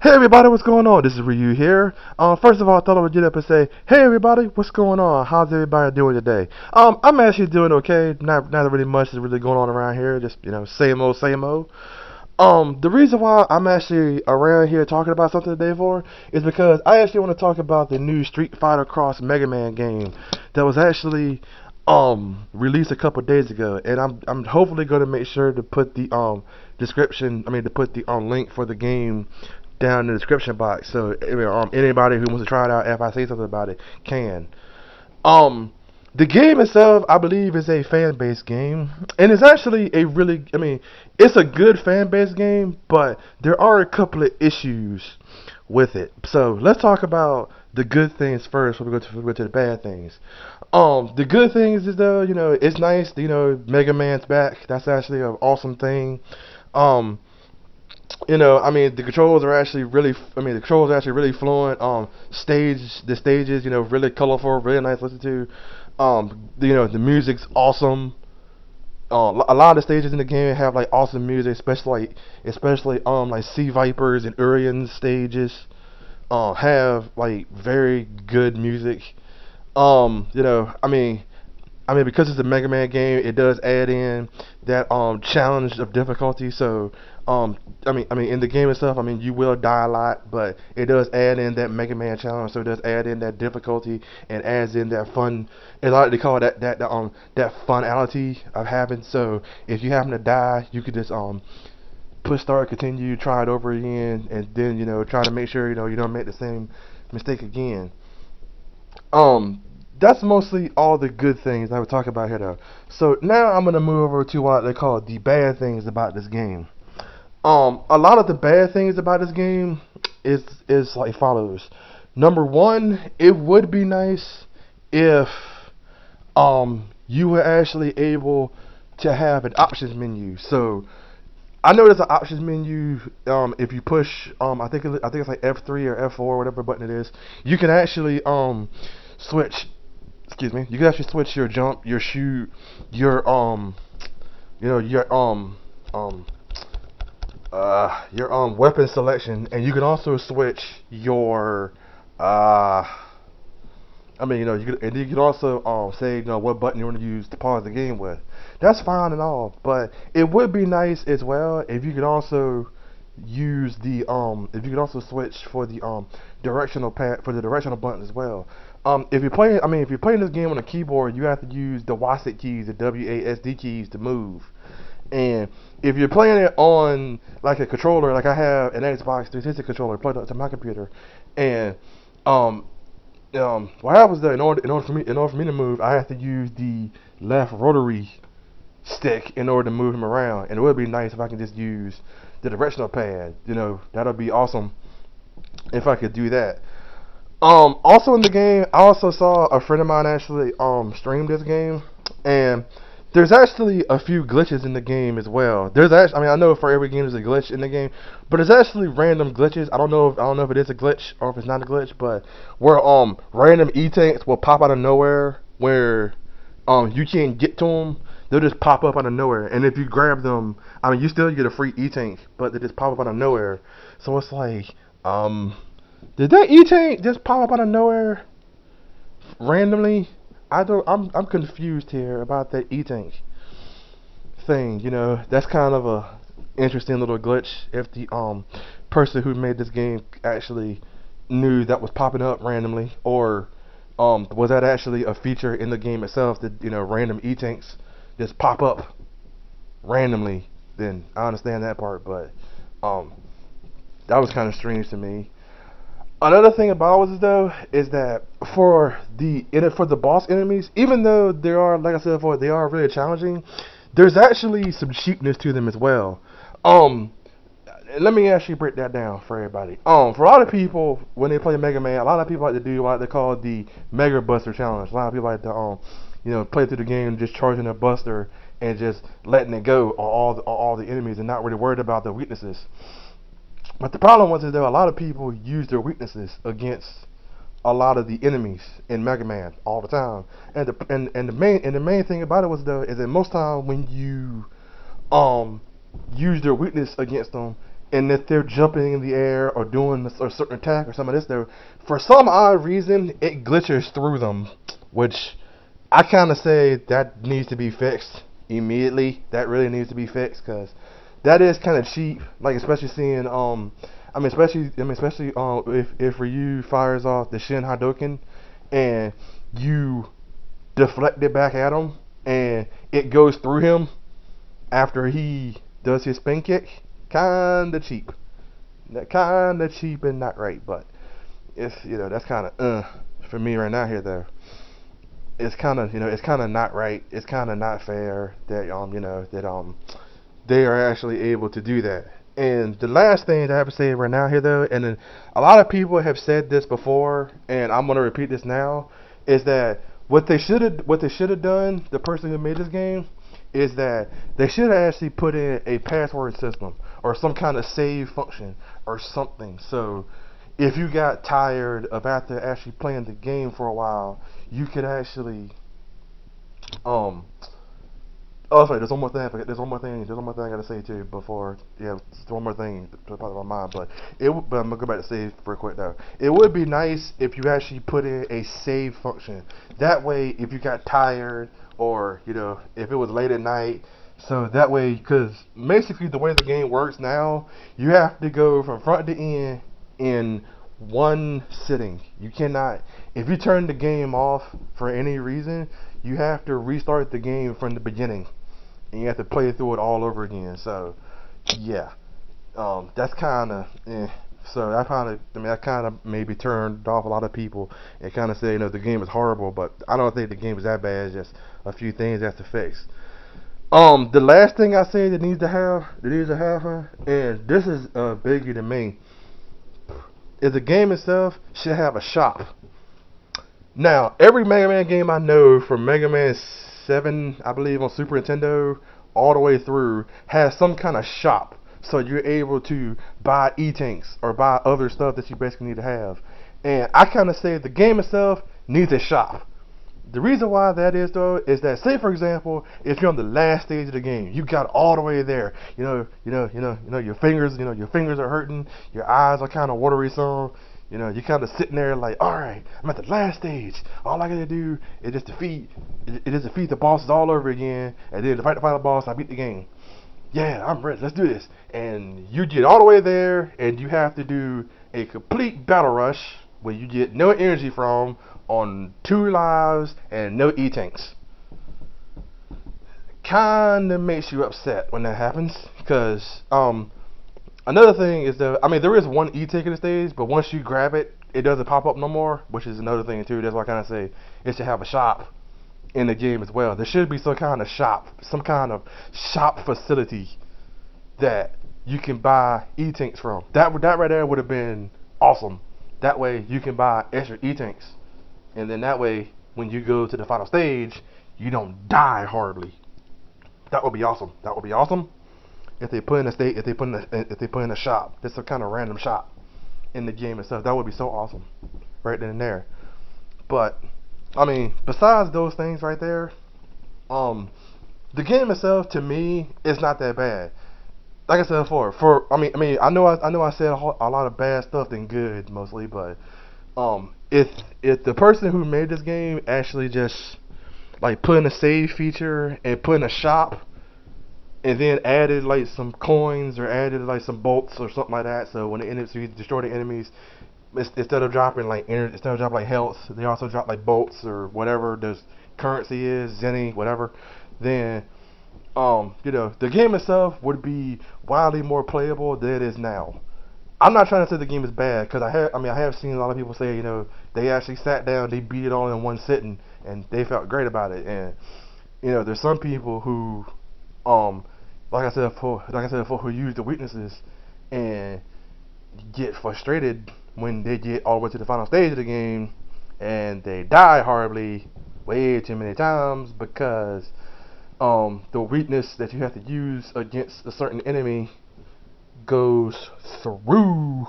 Hey everybody, what's going on? This is Ryu here. First of all, I thought I would get up and say, hey everybody, what's going on? How's everybody doing today? I'm actually doing okay. Not really much is really going on around here. Just same old, same old. The reason why I'm actually around here talking about something today for is because I actually want to talk about the new Street Fighter Cross Megaman game that was actually released a couple days ago, and I'm hopefully going to make sure to put the to put the link for the game down in the description box, so anybody who wants to try it out, if I say something about it, can. Um, the game itself, I believe, is a fan-based game, and it's actually it's a good fan-based game, but there are a couple of issues with it. So let's talk about the good things first before we go to the bad things. The good things is though, it's nice. Mega Man's back. That's actually an awesome thing. Um, the controls are actually the controls are actually really fluent. The stages, really colorful, really nice to listen to. The music's awesome. A lot of the stages in the game have like awesome music, especially like Sea Vipers and Urian's stages. Have like very good music. Um, you know, I mean, because it's a Mega Man game, it does add in that challenge of difficulty. So, in the game itself, you will die a lot, but it does add in that Mega Man challenge. So it does add in that difficulty and adds in that fun. It's like they call that funality of having. So if you happen to die, you could just push start, continue, try it over again, and then try to make sure you don't make the same mistake again. Um, that's mostly all the good things I would talk about here, though. So now I'm gonna move over to what they call the bad things about this game. A lot of the bad things about this game is like follows. Number one, it would be nice if you were actually able to have an options menu. So I know there's an options menu. If you push, I think it's like F3 or F4, whatever button it is, you can actually switch. Excuse me. You can actually switch your jump, your shoot, your um weapon selection, and you can also switch your uh you can also say what button you want to use to pause the game with. That's fine and all, but it would be nice as well if you could also use the if you could also switch for the directional pad for the directional button as well. If you're playing this game on a keyboard, you have to use the WASD keys, the WASD keys to move. And if you're playing it on like a controller, like I have an Xbox 360 controller plugged up to my computer, and um, what happens there? In order for me to move, I have to use the left rotary stick in order to move him around. And it would be nice if I can just use the directional pad. That'll be awesome if I could do that. Also in the game, I also saw a friend of mine actually stream this game, and there's actually a few glitches in the game as well. There's actually, I know for every game there's a glitch in the game, but there's actually random glitches. I don't know if it is a glitch or if it's not a glitch, but where random E tanks will pop out of nowhere where you can't get to them. They'll just pop up out of nowhere, and if you grab them, you still get a free E tank, but they just pop up out of nowhere. So it's like, did that E tank just pop up out of nowhere randomly? I'm confused here about that E tank thing. That's kind of a interesting little glitch. If the person who made this game actually knew that was popping up randomly, or was that actually a feature in the game itself that random E tanks just pop up randomly? Then I understand that part, but um that was kind of strange to me. Another thing about it though is that for the boss enemies, even though they are, like I said before, they are really challenging, there's actually some cheapness to them as well. Um, Let me actually break that down for everybody. For a lot of people, when they play Mega Man, a lot of people like to do what they call the Mega Buster challenge. A lot of people like to play through the game just charging a buster and just letting it go on all the enemies and not really worried about the weaknesses. But the problem was that a lot of people use their weaknesses against a lot of the enemies in Mega Man all the time. And the main thing about it was though is that most time when you use their weakness against them, and if they're jumping in the air or doing a certain attack or some of this, for some odd reason it glitches through them, which I kind of say that needs to be fixed immediately. That really needs to be fixed because that is kind of cheap. Like especially seeing especially if Ryu fires off the Shin Hadouken and you deflect it back at him and it goes through him after he does his spin kick. Kinda cheap. Kinda cheap and not right, but it's that's kind of for me right now here though. It's kind of it's kind of not right. It's kind of not fair that they are actually able to do that. And the last thing that I have to say right now here though, and then a lot of people have said this before, and I'm gonna repeat this now, is that what they should have done, the person who made this game, is that they should have actually put in a password system or some kind of save function or something. So if you got tired of after actually playing the game for a while, you could actually um oh, sorry. There's one more thing. I forget. There's one more thing. There's one more thing I gotta say too before. Yeah, there's one more thing to pop in my mind. But I'm gonna go back to save real quick though. It would be nice if you actually put in a save function. That way, if you got tired or if it was late at night, so that way, because basically the way the game works now, you have to go from front to end in one sitting. You cannot. If you turn the game off for any reason, you have to restart the game from the beginning and you have to play through it all over again. So, yeah, that's kind of, So that kind of maybe turned off a lot of people and kind of say, the game is horrible. But I don't think the game is that bad. It's just a few things that's to fix. The last thing I say that needs to have, and this is a biggie to me, is the game itself should have a shop. Now, every Mega Man game I know from Mega Man 7, I believe, on Super Nintendo, all the way through, has some kind of shop. So you're able to buy E-Tanks or buy other stuff that you basically need to have. And I kind of say the game itself needs a shop. The reason why that is though is that, say for example, if you're on the last stage of the game, you got all the way there. Your fingers are hurting, your eyes are kind of watery, so you're kind of sitting there like, all right, I'm at the last stage. All I gotta do is just defeat the bosses all over again, and then to fight the final boss, I beat the game. Yeah, I'm ready. Let's do this. And you get all the way there, and you have to do a complete battle rush where you get no energy from on 2 lives and no E-Tanks. Kinda makes you upset when that happens, because another thing is that there is one E-Tank in the stage, but once you grab it, it doesn't pop up no more, which is another thing too. That's why I kind of say it should have a shop in the game as well. There should be some kind of shop facility that you can buy E-Tanks from. That right there would have been awesome. That way you can buy extra E-Tanks, and then that way when you go to the final stage, you don't die horribly. That would be awesome. That would be awesome if they put in a shop, just some kind of random shop in the game itself. That would be so awesome, right then and there. But besides those things right there, the game itself to me is not that bad. Like I said before, I know I said a lot of bad stuff than good mostly, but if the person who made this game actually just like put in a save feature and put in a shop and then added like some coins or added like some bolts or something like that, so when so you destroy the enemies, instead of dropping like health, they also drop like bolts or whatever this currency is, zenny, whatever. Then the game itself would be wildly more playable than it is now. I'm not trying to say the game is bad, because I have seen a lot of people say they actually sat down, they beat it all in one sitting, and they felt great about it. And there's some people who like I said before, who use the weaknesses and get frustrated when they get all the way to the final stage of the game and they die horribly way too many times because the weakness that you have to use against a certain enemy goes through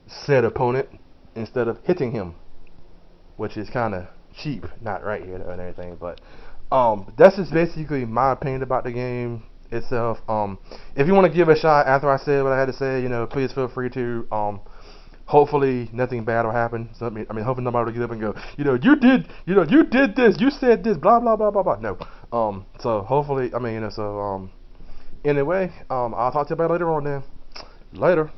said opponent instead of hitting him, which is kind of cheap, not right here and everything. But that's just basically my opinion about the game. itself. If you want to give it a shot after I said what I had to say, please feel free to. Hopefully nothing bad will happen. So hopefully nobody will get up and go, you did this, you said this, blah blah blah blah blah. No. So hopefully, anyway, I'll talk to you about later on then. Later.